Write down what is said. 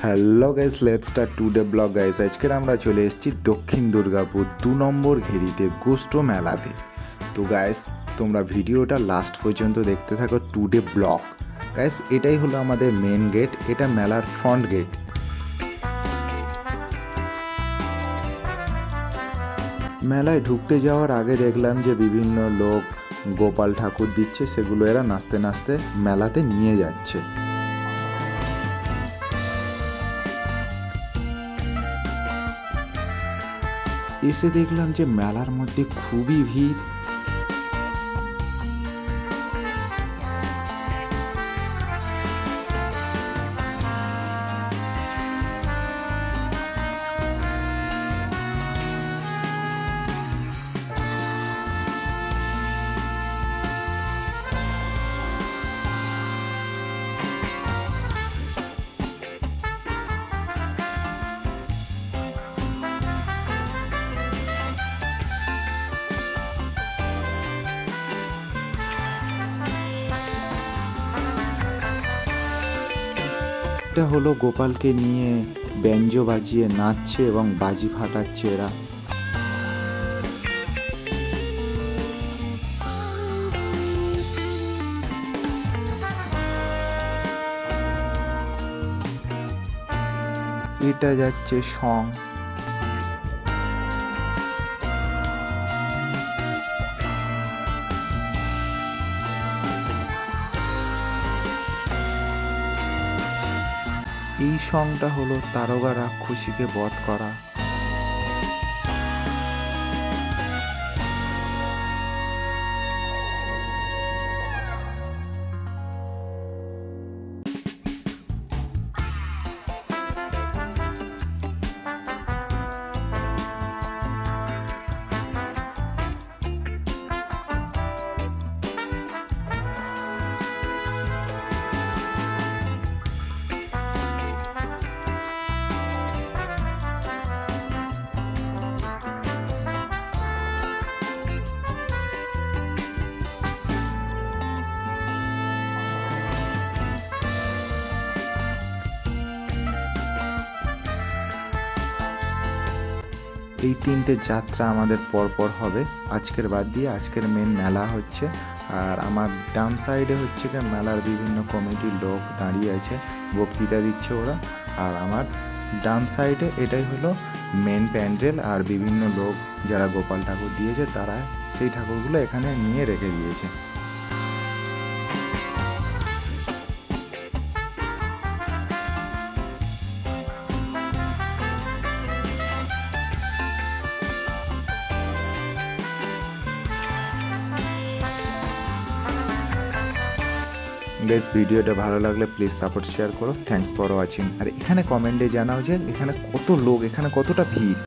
Hello guys, let's start today blog guys. আজকের আমরা চলে এসেছি দক্ষিণ দুর্গাপুর 2 নম্বর ঘেরিতে গোস্ট মেলাতে। তো গাইস তোমরা ভিডিওটা লাস্ট পর্যন্ত দেখতে থাকো টুডে ব্লগ। গাইস এটাই হলো আমাদের মেন গেট, এটা মেলার ফ্রন্ট গেট। মেলায় ঢুকতে যাওয়ার আগে দেখলাম যে বিভিন্ন লোক গোপাল ঠাকুর দিচ্ছে, সেগুলো এরা নাচতে নাচতে মেলাতে নিয়ে যাচ্ছে। এসে দেখলাম যে মেলার মধ্যে খুবই ভিড়। এটা হলো গোপালকে নিয়ে ব্যঞ্জো বাজিয়ে নাচছে এবং বাজি ফাটাচ্ছে এরা। এটা যাচ্ছে সং। এই সংটা হলো তারকা রাক্ষসীকে বধ করা। এই তিনটে যাত্রা আমাদের পরপর হবে আজকের বাদ দিয়ে। আজকের মেন মেলা হচ্ছে, আর আমার ডান সাইডে হচ্ছে কি মেলার বিভিন্ন কমিটির লোক দাঁড়িয়ে আছে, বক্তৃতা দিচ্ছে ওরা। আর আমার ডান সাইডে এটাই হলো মেন প্যান্ডেল, আর বিভিন্ন লোক যারা গোপাল ঠাকুর দিয়েছে তারা সেই ঠাকুরগুলো এখানে নিয়ে রেখে দিয়েছে। গাইস ভিডিওটা ভালো লাগলে প্লিজ সাপোর্ট শেয়ার করো। Thanks for watching. আর এখানে কমেন্টে জানাও যে এখানে কত লোক, এখানে কতটা ভিড়।